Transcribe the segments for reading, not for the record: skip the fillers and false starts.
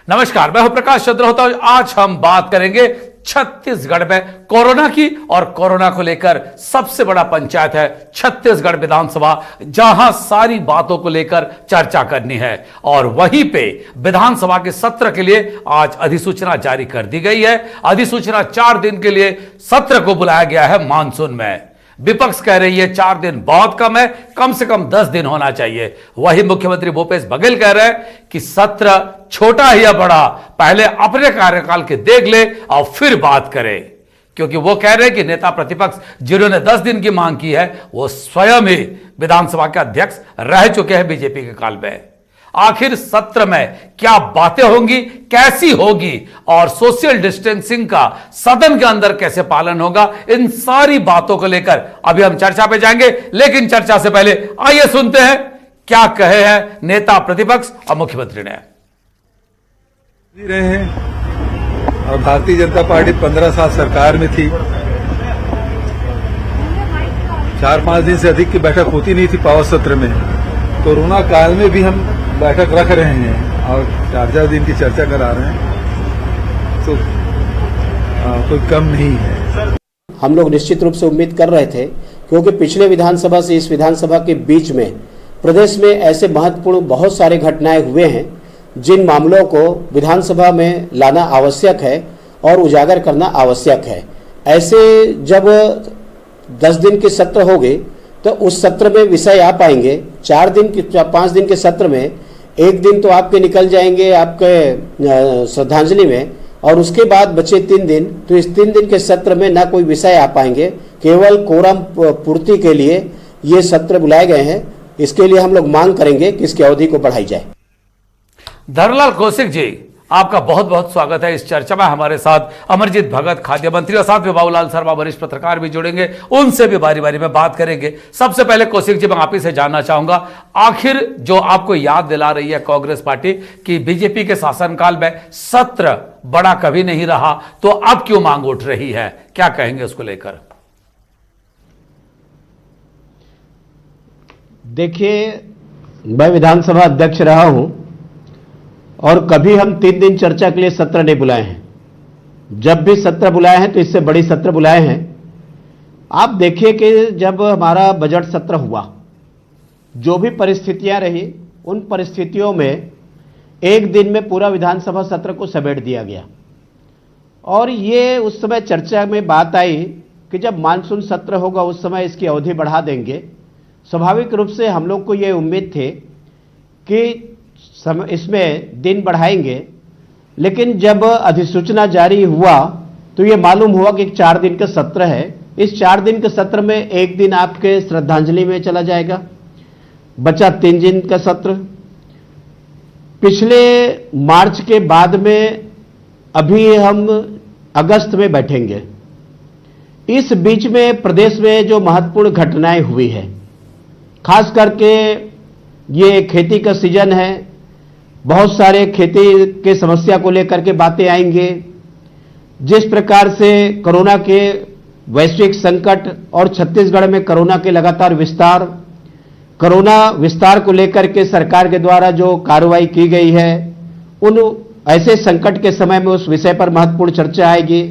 नमस्कार, मैं हूं प्रकाश चंद्र होता हूं। आज हम बात करेंगे छत्तीसगढ़ में कोरोना की, और कोरोना को लेकर सबसे बड़ा पंचायत है छत्तीसगढ़ विधानसभा, जहां सारी बातों को लेकर चर्चा करनी है। और वहीं पे विधानसभा के सत्र के लिए आज अधिसूचना जारी कर दी गई है। अधिसूचना 4 दिन के लिए सत्र को बुलाया गया है मानसून में। विपक्ष कह रही है 4 दिन बहुत कम है, कम से कम 10 दिन होना चाहिए। वही मुख्यमंत्री भूपेश बघेल कह रहे हैं कि सत्र छोटा ही या बड़ा, पहले अपने कार्यकाल के देख ले और फिर बात करें, क्योंकि वो कह रहे हैं कि नेता प्रतिपक्ष जिन्होंने 10 दिन की मांग की है वो स्वयं ही विधानसभा के अध्यक्ष रह चुके हैं बीजेपी के काल में। आखिर सत्र में क्या बातें होंगी, कैसी होगी, और सोशल डिस्टेंसिंग का सदन के अंदर कैसे पालन होगा, इन सारी बातों को लेकर अभी हम चर्चा पे जाएंगे। लेकिन चर्चा से पहले आइए सुनते हैं क्या कहे हैं नेता प्रतिपक्ष और मुख्यमंत्री ने। रहे हैं और भारतीय जनता पार्टी 15 साल सरकार में थी। 4-5 दिन से अधिक की बैठक होती नहीं थी पावर सत्र में। कोरोना काल में भी हम बैठक रख रहे हैं और 4-4 दिन की चर्चा करा रहे हैं, तो कोई कम नहीं है। हम लोग निश्चित रूप से उम्मीद कर रहे थे, क्योंकि पिछले विधानसभा से इस विधानसभा के बीच में प्रदेश में ऐसे महत्वपूर्ण बहुत सारे घटनाएं हुए हैं जिन मामलों को विधानसभा में लाना आवश्यक है और उजागर करना आवश्यक है। ऐसे जब 10 दिन के सत्र हो गए तो उस सत्र में विषय आ पाएंगे। 5 दिन के सत्र में 1 दिन तो आपके निकल जाएंगे आपके श्रद्धांजलि में, और उसके बाद बचे 3 दिन, तो इस 3 दिन के सत्र में ना कोई विषय आ पाएंगे। केवल कोरम पूर्ति के लिए ये सत्र बुलाए गए हैं। इसके लिए हम लोग मांग करेंगे कि इसकी अवधि को बढ़ाई जाए। धरमलाल कौशिक जी, आपका बहुत बहुत स्वागत है इस चर्चा में। हमारे साथ अमरजीत भगत खाद्य मंत्री और साथ में बाबूलाल शर्मा वरिष्ठ पत्रकार भी जुड़ेंगे, उनसे भी बारी बारी में बात करेंगे। सबसे पहले कौशिक जी, मैं आप ही से जानना चाहूंगा, आखिर जो आपको याद दिला रही है कांग्रेस पार्टी कि बीजेपी के शासनकाल में सत्र बड़ा कभी नहीं रहा, तो अब क्यों मांग उठ रही है, क्या कहेंगे उसको लेकर? देखिए, मैं विधानसभा अध्यक्ष रहा हूं और कभी हम 3 दिन चर्चा के लिए सत्र नहीं बुलाए हैं। जब भी सत्र बुलाए हैं तो इससे बड़ी सत्र बुलाए हैं। आप देखिए कि जब हमारा बजट सत्र हुआ, जो भी परिस्थितियां रही, उन परिस्थितियों में 1 दिन में पूरा विधानसभा सत्र को समेट दिया गया। और ये उस समय चर्चा में बात आई कि जब मानसून सत्र होगा उस समय इसकी अवधि बढ़ा देंगे। स्वाभाविक रूप से हम लोग को ये उम्मीद थी कि इसमें दिन बढ़ाएंगे, लेकिन जब अधिसूचना जारी हुआ तो ये मालूम हुआ कि 4 दिन का सत्र है। इस 4 दिन के सत्र में 1 दिन आपके श्रद्धांजलि में चला जाएगा, बचा 3 दिन का सत्र। पिछले मार्च के बाद में अभी हम अगस्त में बैठेंगे। इस बीच में प्रदेश में जो महत्वपूर्ण घटनाएं हुई है, खास करके ये खेती का सीजन है, बहुत सारे खेती के समस्या को लेकर के बातें आएंगे। जिस प्रकार से कोरोना के वैश्विक संकट और छत्तीसगढ़ में कोरोना के लगातार विस्तार, कोरोना विस्तार को लेकर के सरकार के द्वारा जो कार्रवाई की गई है, उन ऐसे संकट के समय में उस विषय पर महत्वपूर्ण चर्चा आएगी।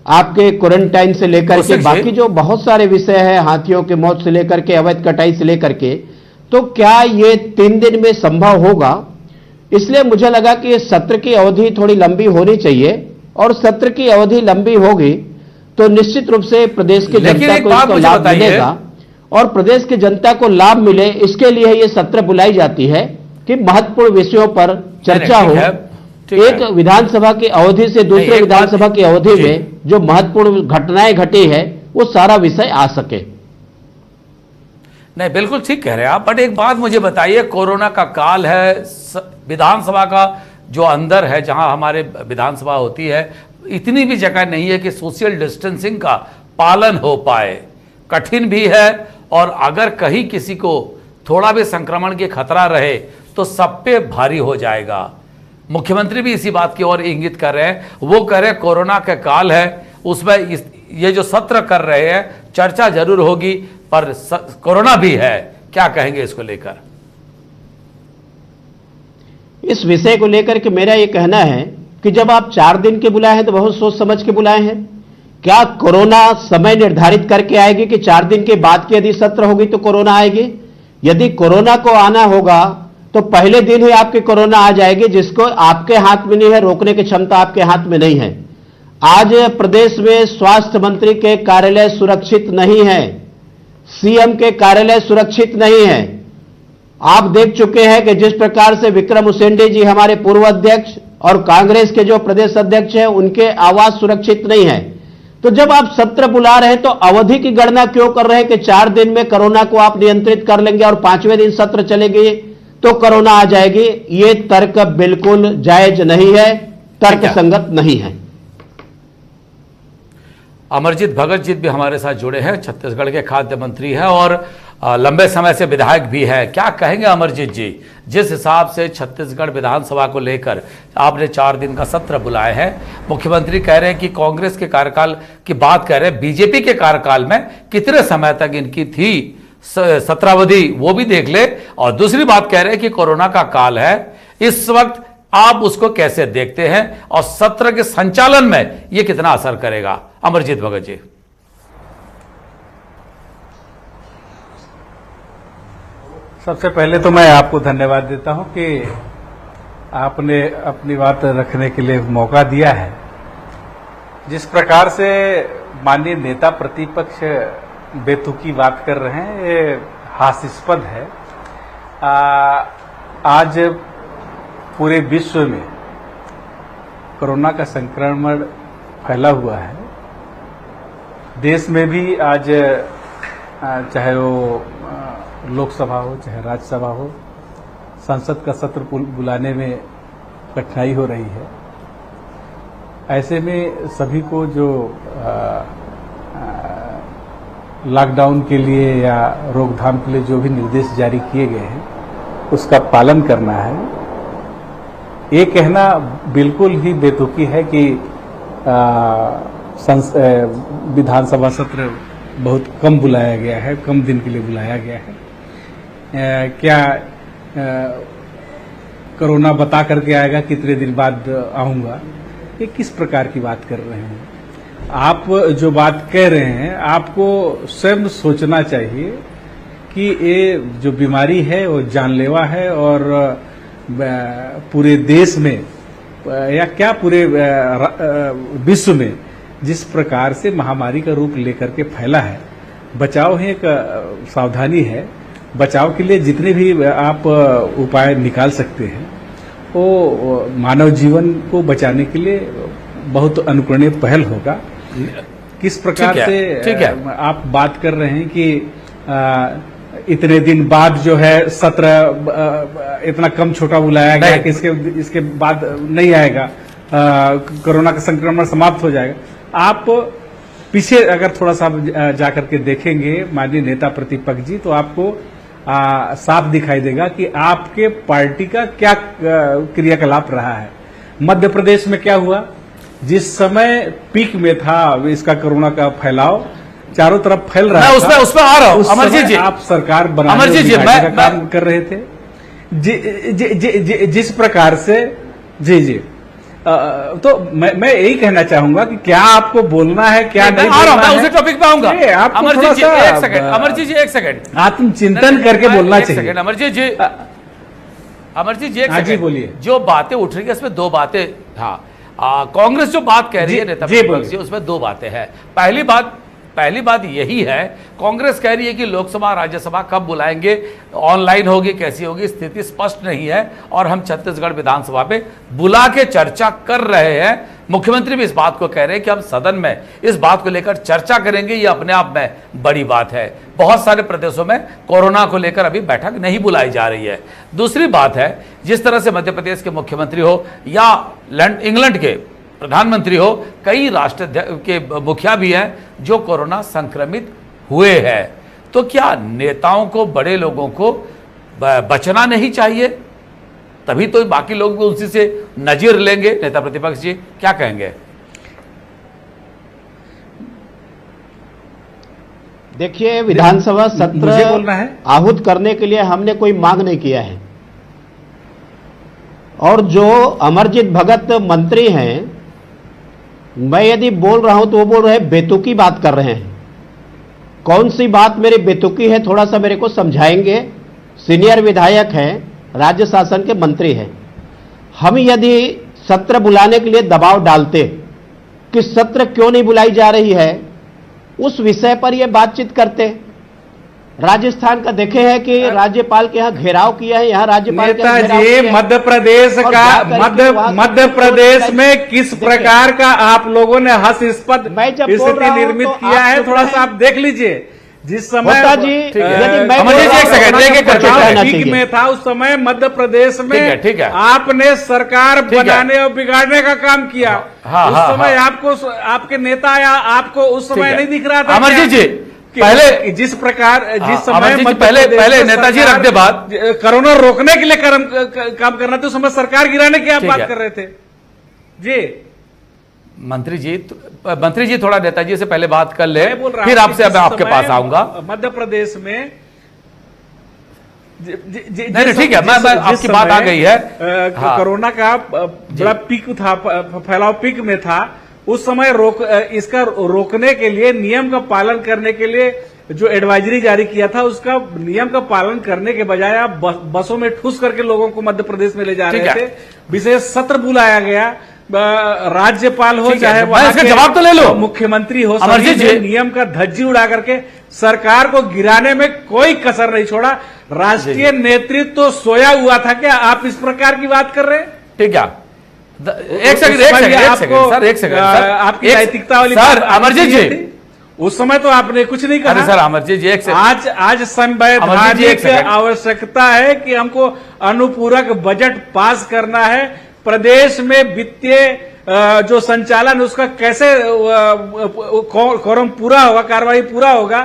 आपके क्वारंटाइन से लेकर के बाकी जो बहुत सारे विषय हैं, हाथियों के मौत से लेकर के अवैध कटाई से लेकर के, तो क्या ये 3 दिन में संभव होगा? इसलिए मुझे लगा कि इस सत्र की अवधि थोड़ी लंबी होनी चाहिए, और सत्र की अवधि लंबी होगी तो निश्चित रूप से प्रदेश की जनता को इसका लाभ मिलेगा, और प्रदेश की जनता को लाभ मिले इसके लिए ये सत्र बुलाई जाती है कि महत्वपूर्ण विषयों पर चर्चा हो। एक विधानसभा की अवधि से दूसरे विधानसभा की अवधि में जो महत्वपूर्ण घटनाएं घटी है वो सारा विषय आ सके। नहीं, बिल्कुल ठीक कह रहे हैं आप, बट एक बात मुझे बताइए, कोरोना का काल है, विधानसभा का जो अंदर है जहां हमारे विधानसभा होती है, इतनी भी जगह नहीं है कि सोशल डिस्टेंसिंग का पालन हो पाए। कठिन भी है, और अगर कहीं किसी को थोड़ा भी संक्रमण की खतरा रहे तो सब पे भारी हो जाएगा। मुख्यमंत्री भी इसी बात की ओर इंगित कर रहे हैं। वो कह रहे हैं कोरोना का काल है, उसमें ये जो सत्र कर रहे हैं चर्चा जरूर होगी, पर कोरोना भी है, क्या कहेंगे इसको लेकर? इस विषय को लेकर के मेरा यह कहना है कि जब आप 4 दिन के बुलाए हैं तो बहुत सोच समझ के बुलाए हैं। क्या कोरोना समय निर्धारित करके आएगी कि 4 दिन के बाद की यदि सत्र होगी तो कोरोना आएगी? यदि कोरोना को आना होगा तो पहले दिन ही आपकी कोरोना आ जाएगी, जिसको आपके हाथ में नहीं है, रोकने की क्षमता आपके हाथ में नहीं है। आज प्रदेश में स्वास्थ्य मंत्री के कार्यालय सुरक्षित नहीं है, सीएम के कार्यालय सुरक्षित नहीं है। आप देख चुके हैं कि जिस प्रकार से विक्रम उसेंडी जी हमारे पूर्व अध्यक्ष और कांग्रेस के जो प्रदेश अध्यक्ष हैं उनके आवास सुरक्षित नहीं है। तो जब आप सत्र बुला रहे हैं तो अवधि की गणना क्यों कर रहे हैं कि 4 दिन में कोरोना को आप नियंत्रित कर लेंगे और 5वें दिन सत्र चलेगी तो कोरोना आ जाएगी? ये तर्क बिल्कुल जायज नहीं है, तर्क संगत नहीं है। अमरजीत भगत जी भी हमारे साथ जुड़े हैं, छत्तीसगढ़ के खाद्य मंत्री हैं और लंबे समय से विधायक भी है। क्या कहेंगे अमरजीत जी, जिस हिसाब से छत्तीसगढ़ विधानसभा को लेकर आपने 4 दिन का सत्र बुलाया है, मुख्यमंत्री कह रहे हैं कि कांग्रेस के कार्यकाल की बात कह रहे हैं, बीजेपी के कार्यकाल में कितने समय तक इनकी थी सत्रावधि वो भी देख ले, और दूसरी बात कह रहे हैं कि कोरोना का काल है इस वक्त, आप उसको कैसे देखते हैं और सत्र के संचालन में यह कितना असर करेगा? अमरजीत भगत जी। सबसे पहले तो मैं आपको धन्यवाद देता हूं कि आपने अपनी बात रखने के लिए मौका दिया है। जिस प्रकार से माननीय नेता प्रतिपक्ष बेतुकी बात कर रहे हैं, ये हास्यास्पद है। आज पूरे विश्व में कोरोना का संक्रमण फैला हुआ है। देश में भी आज चाहे वो लोकसभा हो चाहे राज्यसभा हो, संसद का सत्र बुलाने में कठिनाई हो रही है। ऐसे में सभी को जो लॉकडाउन के लिए या रोकथाम के लिए जो भी निर्देश जारी किए गए हैं उसका पालन करना है। ये कहना बिल्कुल ही बेतुकी है कि विधानसभा सत्र बहुत कम बुलाया गया है, कम दिन के लिए बुलाया गया है। क्या कोरोना बता करके आएगा कितने दिन बाद आऊंगा? ये किस प्रकार की बात कर रहे हैं आप? जो बात कह रहे हैं आपको स्वयं सोचना चाहिए कि ये जो बीमारी है वो जानलेवा है और पूरे देश में या क्या पूरे विश्व में जिस प्रकार से महामारी का रूप लेकर के फैला है, बचाव है, एक सावधानी है। बचाव के लिए जितने भी आप उपाय निकाल सकते हैं वो मानव जीवन को बचाने के लिए बहुत अनुकरणीय पहल होगा। किस प्रकार से आप बात कर रहे हैं कि इतने दिन बाद जो है सत्र इतना कम छोटा बुलाया गया कि इसके बाद नहीं आएगा, कोरोना का संक्रमण समाप्त हो जाएगा। आप पीछे अगर थोड़ा सा जाकर के देखेंगे माननीय नेता प्रतिपक्ष जी, तो आपको साफ दिखाई देगा कि आपके पार्टी का क्या क्रियाकलाप रहा है। मध्य प्रदेश में क्या हुआ? जिस समय पीक में था इसका कोरोना का फैलाव, चारों तरफ फैल रहा था, उसमें आ रहा हूं अमरजीत जी, आप सरकार बनाने का काम कर रहे थे। जिस प्रकार से जी तो मैं यही कहना चाहूंगा कि क्या आपको बोलना है क्या नहीं बोलना है, उसी टॉपिक पे आऊंगा। अमरजीत जी एक सेकंड, अमरजीत जी एक सेकंड, आत्मचिंतन करके बोलना चाहिए। अमरजीत जी एक सेकंड, बोलिए। जो बातें उठ रही है इसमें 2 बातें, हाँ कांग्रेस जो बात कह रही है नेता प्रतिपक्ष जी, उसमें 2 बातें हैं। पहली बात यही है, कांग्रेस कह रही है कि लोकसभा राज्यसभा कब बुलाएंगे, ऑनलाइन होगी, कैसी होगी, स्थिति स्पष्ट नहीं है, और हम छत्तीसगढ़ विधानसभा पे बुला के चर्चा कर रहे हैं। मुख्यमंत्री भी इस बात को कह रहे हैं कि हम सदन में इस बात को लेकर चर्चा करेंगे, ये अपने आप में बड़ी बात है। बहुत सारे प्रदेशों में कोरोना को लेकर अभी बैठक नहीं बुलाई जा रही है। दूसरी बात है, जिस तरह से मध्य प्रदेश के मुख्यमंत्री हो या इंग्लैंड के प्रधानमंत्री हो, कई राष्ट्र के मुखिया भी हैं जो कोरोना संक्रमित हुए हैं, तो क्या नेताओं को, बड़े लोगों को बचना नहीं चाहिए? तभी तो बाकी लोग भी उसी से नजीर लेंगे। नेता प्रतिपक्ष जी क्या कहेंगे? देखिए, विधानसभा सत्र आहूत करने के लिए हमने कोई मांग नहीं किया है और जो अमरजीत भगत मंत्री हैं, मैं यदि बोल रहा हूं तो वो बोल रहे हैं बेतुकी बात कर रहे हैं। कौन सी बात मेरी बेतुकी है, थोड़ा सा मेरे को समझाएंगे? सीनियर विधायक हैं, राज्य शासन के मंत्री हैं। हम यदि सत्र बुलाने के लिए दबाव डालते कि सत्र क्यों नहीं बुलाई जा रही है, उस विषय पर यह बातचीत करते। राजस्थान का देखे हैं कि राज्यपाल के यहाँ घेराव किया है, यहाँ राज्यपाल के यहाँ घेराव किया नेताजी, है। मध्य प्रदेश और का जा करके वहाँ मध्य सब प्रदेश लोग में किस देखिए, प्रकार का आप लोगों ने हास्यास्पद मैं जब बोल स्थिति रहा हूं निर्मित तो किया आप है, चुप थोड़ा सा रहें। आप देख लीजिए। जिस समय होता जी, ठीक है। यदि मैं अमर जी, एक सेकंड, एक-एक करके कहना पीक चाहिए। में था उस समय मध्य प्रदेश में, ठीक है। आपने सरकार ठीक है। बनाने और बिगाड़ने का काम किया। हाँ, उस हाँ, समय हाँ। आपको, आपके नेता या आपको उस ठीक समय है। नहीं दिख रहा था अमरजीत क्या? जी, कि पहले जिस प्रकार, जिस समय अमरजीत जी, मध्य पहले प्रदेश में नेताजी सरकार रख दे बात। कोरोना रोकने के लिए काम करना था, उस समय सरकार गिराने की आप ठीक बात है। कर रहे थे जी। मंत्री जी थोड़ा नेताजी से पहले बात कर ले, मैं बोल रहा फिर हूं आपसे कि अब जिस आपके समय पास आऊंगा। मध्य प्रदेश में नहीं, ठीक है, मैं आपकी बात आ गई है। हाँ। कोरोना का बड़ा पीक था, फैलाव पीक में था। उस समय इसका रोकने के लिए, नियम का पालन करने के लिए जो एडवाइजरी जारी किया था, उसका नियम का पालन करने के बजाय आप बसों में ठूस करके लोगों को मध्य प्रदेश में ले जा रहे थे। विशेष सत्र बुलाया गया, राज्यपाल हो चाहे मैं इसका जवाब तो ले लो, मुख्यमंत्री हो, अमरजीत सभी जी। ने नियम का धज्जी उड़ा करके सरकार को गिराने में कोई कसर नहीं छोड़ा। राष्ट्रीय नेतृत्व तो सोया हुआ था क्या? आप इस प्रकार की बात कर रहे हैं? ठीक है, एक सेकंड सर, एक सेकंड सर, आपकी नैतिकता वाली सर, बात अमरजीत जी, थी। उस समय तो आपने कुछ नहीं कहा। अरे सर अमरजीत जी, एक सेकंड। आज संवैधानिक आवश्यकता है कि हमको अनुपूरक बजट पास करना है। प्रदेश में वित्तीय जो संचालन, उसका कैसे कोरम पूरा होगा, कार्रवाई पूरा होगा।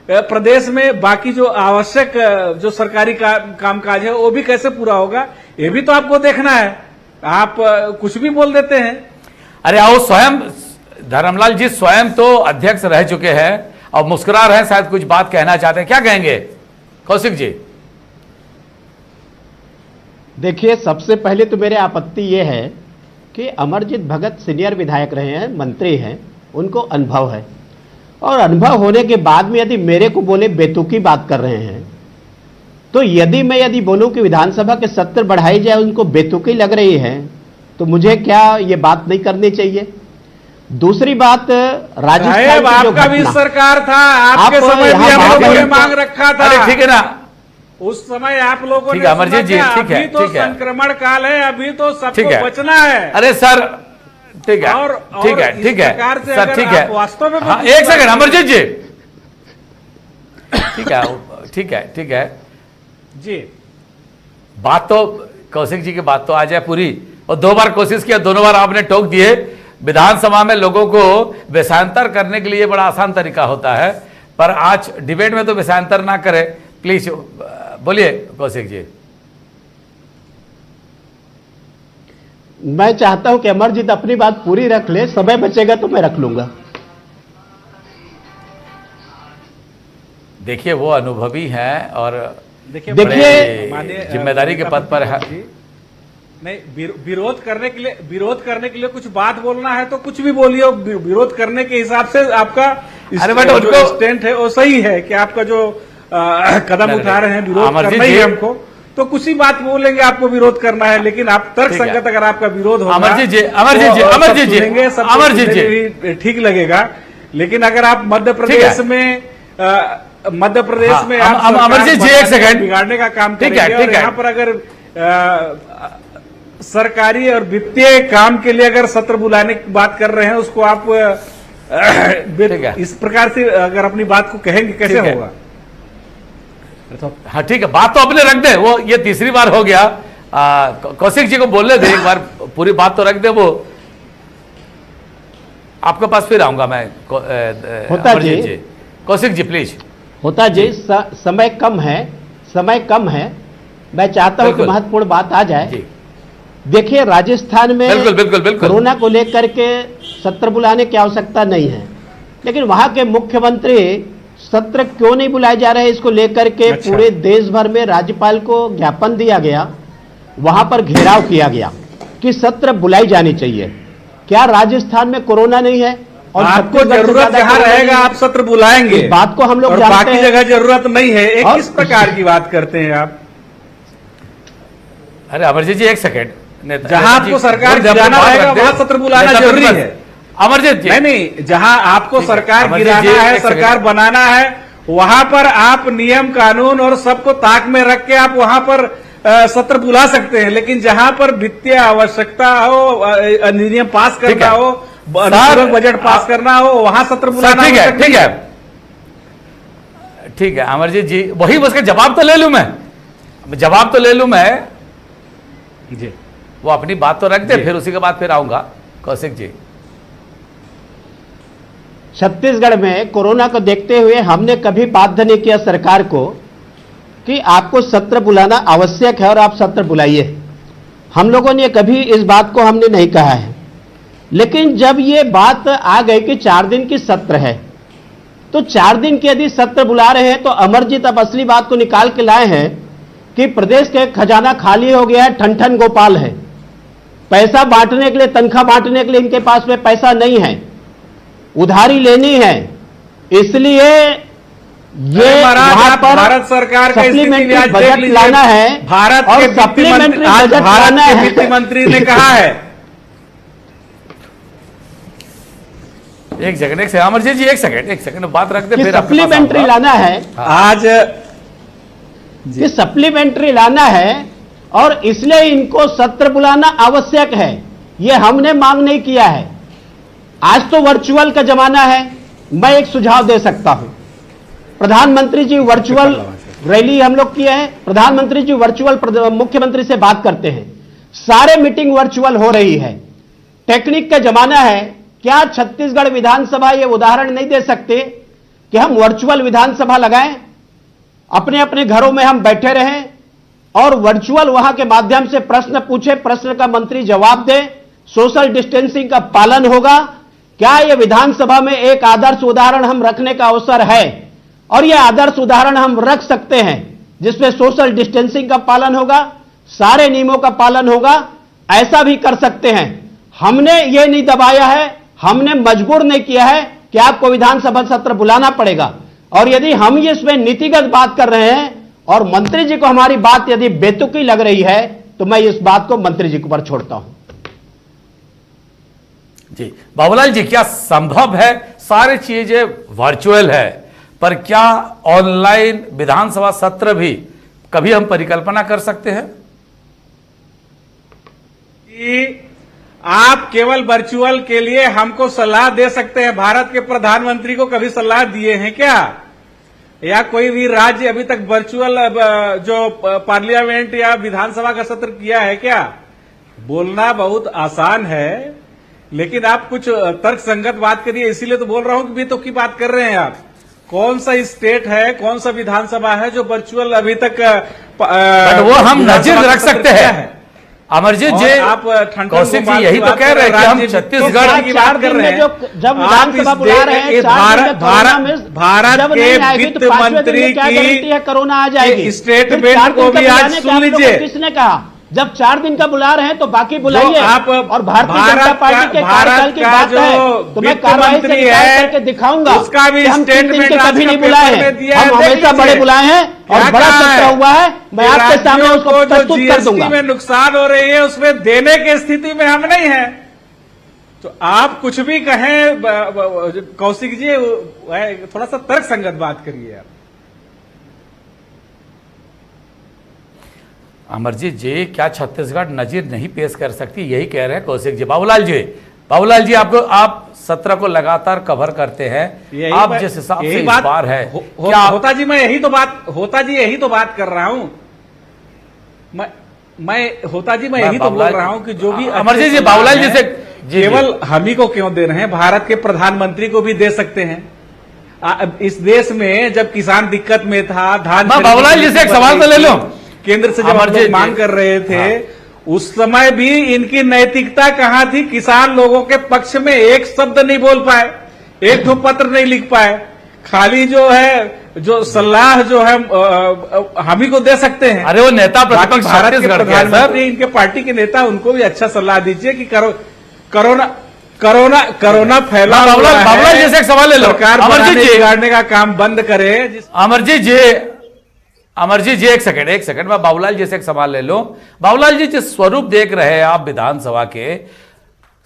प्रदेश में बाकी जो आवश्यक जो सरकारी कामकाज है वो भी कैसे पूरा होगा, ये भी तो आपको देखना है। आप कुछ भी बोल देते हैं। अरे आओ, स्वयं धर्मलाल जी स्वयं तो अध्यक्ष रह चुके हैं और मुस्कुरा रहे हैं, शायद कुछ बात कहना चाहते हैं, क्या कहेंगे कौशिक जी? देखिए, सबसे पहले तो मेरे आपत्ति ये है कि अमरजीत भगत सीनियर विधायक रहे हैं, मंत्री हैं, उनको अनुभव है। और अनुभव होने के बाद में यदि मेरे को बोले बेतुकी बात कर रहे हैं, तो यदि बोलूं कि विधानसभा के सत्र बढ़ाई जाए, उनको बेतुकी लग रही है, तो मुझे क्या ये बात नहीं करनी चाहिए? दूसरी बात, राजस्थान की जो आपका भी घटना, सरकार था, आपके समय भी हम लोगों ने मांग रखा था। अरे ठीक है ना, उस समय आप लोगों ठीक ने है अमरजीत जी, ठीक है, अभी तो ठीक है, संक्रमण काल है, अभी तो ठीक सबको है, बचना है। अरे सर ठीक है, और ठीक है, इस ठीक है प्रकार से सर, अगर ठीक आप है, वास्तव में हाँ, एक सेकंड अमरजीत जी, ठीक है, ठीक है, ठीक है जी। बात तो कौशिक जी की बात तो आ जाए पूरी, और 2 बार कोशिश किया, दोनों बार आपने टोक दिए। विधानसभा में लोगों को विषयांतर करने के लिए बड़ा आसान तरीका होता है, पर आज डिबेट में तो विषयांतर ना करें प्लीज। बोलिए कौशिक जी। मैं चाहता हूं कि अमरजीत अपनी बात पूरी रख ले, समय बचेगा तो मैं रख लूंगा। देखिए वो अनुभवी हैं और देखिए बड़े जिम्मेदारी के पद पर है। नहीं, विरोध करने के लिए कुछ बात बोलना है तो कुछ भी बोलिए। विरोध करने के हिसाब से आपका जो स्टैंड है वो सही है कि आपका जो कदम उठा रहे हैं, विरोध करना ही है हमको, तो कुछ ही बात बोलेंगे, आपको विरोध करना है। लेकिन आप तर्क संगत अगर आपका विरोध होगा, अमरजीत जी ठीक लगेगा। लेकिन अगर आप मध्य प्रदेश में आप अमरजीत जी एक सेकंड बिगाड़ने का काम करेंगे, और यहाँ पर अगर सरकारी और वित्तीय काम के लिए अगर सत्र बुलाने की बात कर रहे हैं, उसको आप इस प्रकार से अगर अपनी बात को कहेंगे, कैसे होगा? हाँ ठीक है, बात तो अपने रख दे, वो ये तीसरी बार हो गया। कौशिक जी को बोलने दे, एक बार पूरी बात तो रख दे। वो आपके पास फिर आऊंगा मैं। होता जी, कौशिक जी प्लीज। होता जी, समय कम है, मैं चाहता हूं कि महत्वपूर्ण बात आ जाए। देखिए, राजस्थान में बिल्कुल कोरोना को लेकर के सत्र बुलाने की आवश्यकता नहीं है, लेकिन वहां के मुख्यमंत्री सत्र क्यों नहीं बुलाए जा रहे हैं, इसको लेकर के पूरे देश भर में राज्यपाल को ज्ञापन दिया गया। वहां पर घेराव किया गया कि सत्र बुलाई जानी चाहिए। क्या राजस्थान में कोरोना नहीं है? और आपको छत्तीसगढ़ से जरूरत ज्यादा जहां कोरोना रहेगा नहीं है? आप सत्र बुलाएंगे, इस बात को हम लोग और जानते बाकी हैं। जगह जरूरत नहीं है। एक और किस प्रकार की बात करते हैं आप? अरे अमरजीत जी एक सेकेंड, जहां आपको सरकार गिराना रहेगा वहां सत्र बुलाना जरूरी है। अमरजीत जी नहीं, जहां आपको सरकार अमरजीत गिराना जी, है, एक सरकार सेकंड। बनाना है, वहां पर आप नियम कानून और सबको ताक में रख के आप वहां पर सत्र बुला सकते हैं। लेकिन जहां पर वित्तीय आवश्यकता हो, अधिनियम पास करना हो, अनुपूरक बजट पास करना हो, वहां सत्र बुलाना ठीक है, आवश्यक ठीक नहीं है, ठीक है अमरजीत जी, वही उसका जवाब तो ले लूं मैं, जवाब तो ले लूं मैं जी। वो अपनी बात तो रख दे, जी। फिर उसी के बाद फिर आऊंगा। कौशिक जी, छत्तीसगढ़ में कोरोना को देखते हुए हमने कभी बाध्य नहीं किया सरकार को कि आपको सत्र बुलाना आवश्यक है और आप सत्र बुलाइए। हम लोगों ने कभी इस बात को हमने नहीं कहा है। लेकिन जब ये बात आ गई कि 4 दिन की सत्र है, तो 4 दिन के यदि सत्र बुला रहे हैं तो अमरजीत अब असली बात को निकाल के लाए हैं कि प्रदेश के खजाना खाली हो गया है, ठन ठन गोपाल है। पैसा बांटने के लिए, तनख्वाह बांटने के लिए इनके पास में पैसा नहीं है, उधारी लेनी है। इसलिए ये महाराज, वहां आप पर भारत सरकार का स्थिति सप्लीमेंट्री आज देख बजट लीजिए। लाना है भारत और के वित्त सप्लीमेंट्री मंत्री, आज बजट भारत लाना के है। वित्त मंत्री ने कहा है, एक सेकंड, एक सेकंड अमरजीत जी, एक सेकंड बात रख दे, कि फिर आपके पास सप्लीमेंट्री आऊंगा। लाना है, आज कि सप्लीमेंट्री लाना है और इसलिए इनको सत्र बुलाना आवश्यक है। ये हमने मांग नहीं किया है। आज तो वर्चुअल का जमाना है। मैं एक सुझाव दे सकता हूं। प्रधानमंत्री जी वर्चुअल रैली हम लोग किए हैं, प्रधानमंत्री जी वर्चुअल मुख्यमंत्री से बात करते हैं, सारे मीटिंग वर्चुअल हो रही है। टेक्निक का जमाना है। क्या छत्तीसगढ़ विधानसभा ये उदाहरण नहीं दे सकते कि हम वर्चुअल विधानसभा लगाएं, अपने अपने घरों में हम बैठे रहें और वर्चुअल वहां के माध्यम से प्रश्न पूछे, प्रश्न का मंत्री जवाब दे, सोशल डिस्टेंसिंग का पालन होगा। क्या यह विधानसभा में एक आदर्श उदाहरण हम रखने का अवसर है? और यह आदर्श उदाहरण हम रख सकते हैं जिसमें सोशल डिस्टेंसिंग का पालन होगा, सारे नियमों का पालन होगा। ऐसा भी कर सकते हैं। हमने यह नहीं दबाया है, हमने मजबूर नहीं किया है कि आपको विधानसभा सत्र बुलाना पड़ेगा। और यदि हम इसमें नीतिगत बात कर रहे हैं और मंत्री जी को हमारी बात यदि बेतुकी लग रही है तो मैं इस बात को मंत्री जी के ऊपर छोड़ता हूं। जी बाबूलाल जी, क्या संभव है, सारी चीजें वर्चुअल है, पर क्या ऑनलाइन विधानसभा सत्र भी कभी हम परिकल्पना कर सकते हैं? कि आप केवल वर्चुअल के लिए हमको सलाह दे सकते हैं। भारत के प्रधानमंत्री को कभी सलाह दिए हैं क्या? या कोई भी राज्य अभी तक वर्चुअल जो पार्लियामेंट या विधानसभा का सत्र किया है क्या? बोलना बहुत आसान है, लेकिन आप कुछ तर्क संगत बात करिए। इसीलिए तो बोल रहा हूं कि बेतुकी की बात कर रहे हैं आप। कौन सा स्टेट है, कौन सा विधानसभा है जो वर्चुअल अभी तक बट वो हम नजर रख सकते हैं। अमरजीत जी, आप कौशिक जी यही तो कह रहे हैं कि हम छत्तीसगढ़ की बात कर रहे हैं। जब विधानसभा बुला रहे हैं, भारत के वित्त मंत्री की कोरोना आ जाएगी। स्टेटमेंट को भी आज सुन लीजिए। किसने कहा? जब 4 दिन का बुला रहे हैं तो बाकी बुलाइए। आप और भारतीय जनता पार्टी के कार्यकाल की बात है तो मैं कार्रवाई से निकाल करके दिखाऊंगा उसका भी कि हम 3 दिन के कभी नहीं बुलाए हैं। हम देख हमेशा बड़े लीजिए। बुलाए हैं और बड़ा सत्र हुआ है। मैं आपके सामने उसको जो प्रस्तुत कर दूंगा। जीएसटी में नुकसान हो रही है उसमें देने की स्थिति में हम नहीं है। तो आप कुछ भी कहें कौशिक जी, थोड़ा सा तर्क संगत बात करिए आप। अमरजीत जी, क्या छत्तीसगढ़ नजीर नहीं पेश कर सकती, यही कह रहे हैं कौशिक जी। बाबूलाल जी आपको, आप सत्र को लगातार कवर करते हैं, आप जिस हिसाब से इस बार है क्या होता जी, मैं यही तो बात कर रहा हूं। मैं यही तो बोल रहा हूं कि जो भी अमरजीत जी, बाबूलाल जी से केवल हम ही को क्यों दे रहे हैं, भारत के प्रधानमंत्री को भी दे सकते हैं। इस देश में जब किसान दिक्कत में था, धान, बाबूलाल जी से एक सवाल तो ले लो। केंद्र से जब हम लोग मांग कर रहे थे, उस समय भी इनकी नैतिकता कहां थी? किसान लोगों के पक्ष में एक शब्द नहीं बोल पाए, एक ठो पत्र नहीं लिख पाए। खाली जो है जो सलाह जो है हम ही को दे सकते हैं। अरे वो नेता प्रतिपक्ष भारत के छत्तीसगढ़ के हैं, सर। प्रधानमंत्री, इनके पार्टी के नेता, उनको भी अच्छा सलाह दीजिए कि कोरोना फैला हुआ है। बाबूलाल जी से एक सवाल ले लो। सरकार अमरजीत जी बिगाड़ने का काम बंद करे। अमरजीत जी एक सेकंड मैं बाबूलाल जी से एक सवाल ले लूं। बाबूलाल जी, जिस स्वरूप देख रहे हैं आप विधानसभा के,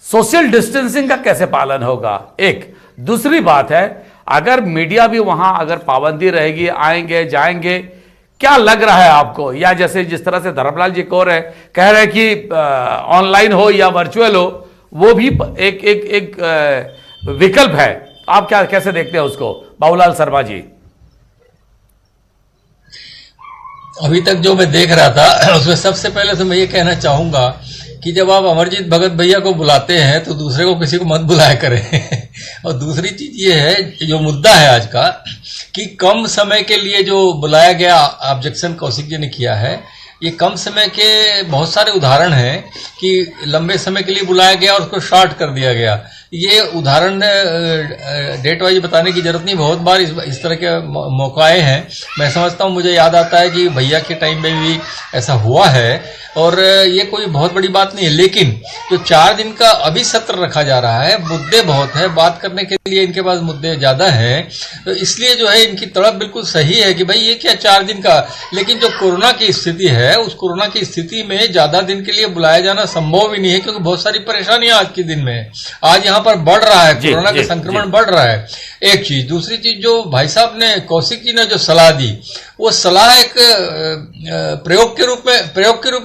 सोशल डिस्टेंसिंग का कैसे पालन होगा? एक दूसरी बात है, अगर मीडिया भी वहां अगर पाबंदी रहेगी, आएंगे जाएंगे, क्या लग रहा है आपको? या जैसे जिस तरह से धर्मलाल जी कह रहे हैं कि ऑनलाइन हो या वर्चुअल हो, वो भी एक विकल्प है। आप क्या कैसे देखते हैं उसको, बाबूलाल शर्मा जी? अभी तक जो मैं देख रहा था उसमें सबसे पहले तो मैं ये कहना चाहूंगा कि जब आप अमरजीत भगत भैया को बुलाते हैं तो दूसरे को किसी को मत बुलाया करें। और दूसरी चीज ये है, जो मुद्दा है आज का, कि कम समय के लिए जो बुलाया गया ऑब्जेक्शन कौशिक जी ने किया है, ये कम समय के बहुत सारे उदाहरण हैं कि लंबे समय के लिए बुलाया गया और उसको शॉर्ट कर दिया गया। ये उदाहरण डेट वाइज बताने की जरूरत नहीं, बहुत बार इस तरह के मौकाएं हैं। मैं समझता हूँ, मुझे याद आता है कि भैया के टाइम में भी ऐसा हुआ है और ये कोई बहुत बड़ी बात नहीं है। लेकिन जो 4 दिन का अभी सत्र रखा जा रहा है, मुद्दे बहुत है, बात करने के लिए इनके पास मुद्दे ज्यादा हैं, तो इसलिए जो है इनकी तड़प बिल्कुल सही है कि भाई ये क्या 4 दिन का। लेकिन जो कोरोना की स्थिति है, उस कोरोना की स्थिति में ज्यादा दिन के लिए बुलाया जाना संभव ही नहीं है, क्योंकि बहुत सारी परेशानियां आज के दिन में, आज यहाँ पर बढ़ रहा है, कोरोना का संक्रमण बढ़ रहा है। एक चीज, दूसरी चीज, जो भाई साहब ने, कौशिक जी ने जो सलाह दी, वो सलाह एक प्रयोग के रूप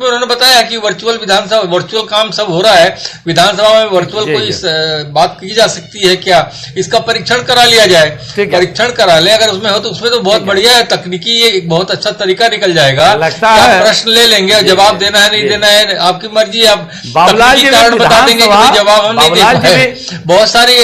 में उन्होंने बताया कि वर्चुअल विधानसभा, वर्चुअल काम सब हो रहा है विधानसभा में, वर्चुअल कोई बात की जा सकती है क्या, इसका परीक्षण करा लिया जाए। परीक्षण करा ले, अगर उसमें हो तो उसमें तो बहुत बढ़िया है, तकनीकी ये एक बहुत अच्छा तरीका निकल जाएगा। लगता है प्रश्न ले लेंगे, जवाब देना है नहीं देना है आपकी मर्जी, आप बाबूलाल जी कारण बता देंगे कि जवाब हम नहीं दे पाए। बहुत सारे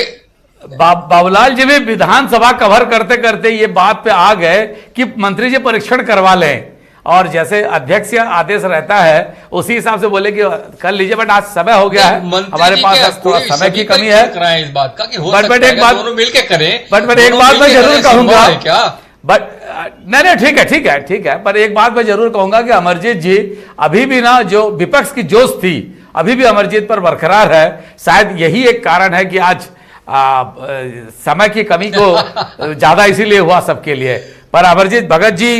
बाबूलाल जी भी विधानसभा कवर करते करते ये बात पे आ गए कि मंत्री जी परीक्षण करवा लें, और जैसे अध्यक्ष का आदेश रहता है उसी हिसाब से बोले कि कर लीजिए, बट आज समय हो गया है, हमारे पास थोड़ा समय की कमी है। इस बात का कि हो बट एक बात दोनों मिलकर करें, बट एक बात मैं जरूर कहूंगा क्या, बट नहीं ठीक है, पर एक बात मैं जरूर कहूंगा कि अमरजीत जी अभी भी ना, जो विपक्ष की जोश थी अभी भी अमरजीत पर बरकरार है। शायद यही एक कारण है कि आज समय की कमी को ज्यादा इसीलिए हुआ सबके लिए। पर अमरजीत भगत जी,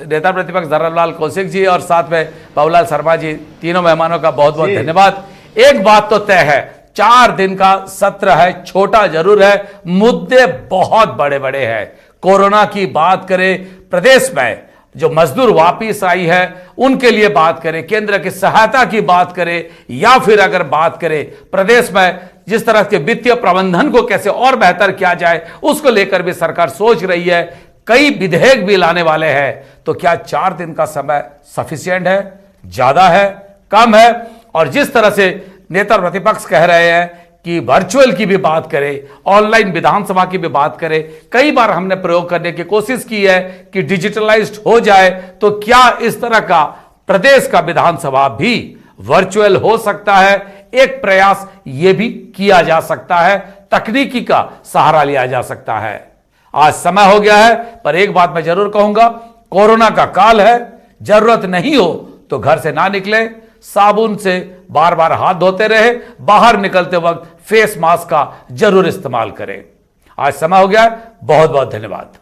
नेता प्रतिपक्ष धर्मलाल कौशिक जी और साथ में बाबूलाल शर्मा जी, तीनों मेहमानों का बहुत बहुत धन्यवाद। एक बात तो तय है, 4 दिन का सत्र है, छोटा जरूर है, मुद्दे बहुत बड़े बड़े हैं। कोरोना की बात करें, प्रदेश में जो मजदूर वापिस आई है उनके लिए बात करें, केंद्र की सहायता की बात करें, या फिर अगर बात करें प्रदेश में जिस तरह के वित्तीय प्रबंधन को कैसे और बेहतर किया जाए, उसको लेकर भी सरकार सोच रही है, कई विधेयक भी लाने वाले हैं। तो क्या 4 दिन का समय सफिशिएंट है, ज्यादा है, कम है? और जिस तरह से नेता प्रतिपक्ष कह रहे हैं कि वर्चुअल की भी बात करें, ऑनलाइन विधानसभा की भी बात करें, कई बार हमने प्रयोग करने की कोशिश की है कि डिजिटलाइज्ड हो जाए, तो क्या इस तरह का प्रदेश का विधानसभा भी वर्चुअल हो सकता है? एक प्रयास यह भी किया जा सकता है, तकनीकी का सहारा लिया जा सकता है। आज समय हो गया है, पर एक बात मैं जरूर कहूंगा, कोरोना का काल है, जरूरत नहीं हो तो घर से ना निकले, साबुन से बार बार हाथ धोते रहे, बाहर निकलते वक्त फेस मास्क का जरूर इस्तेमाल करें। आज समय हो गया है, बहुत बहुत धन्यवाद।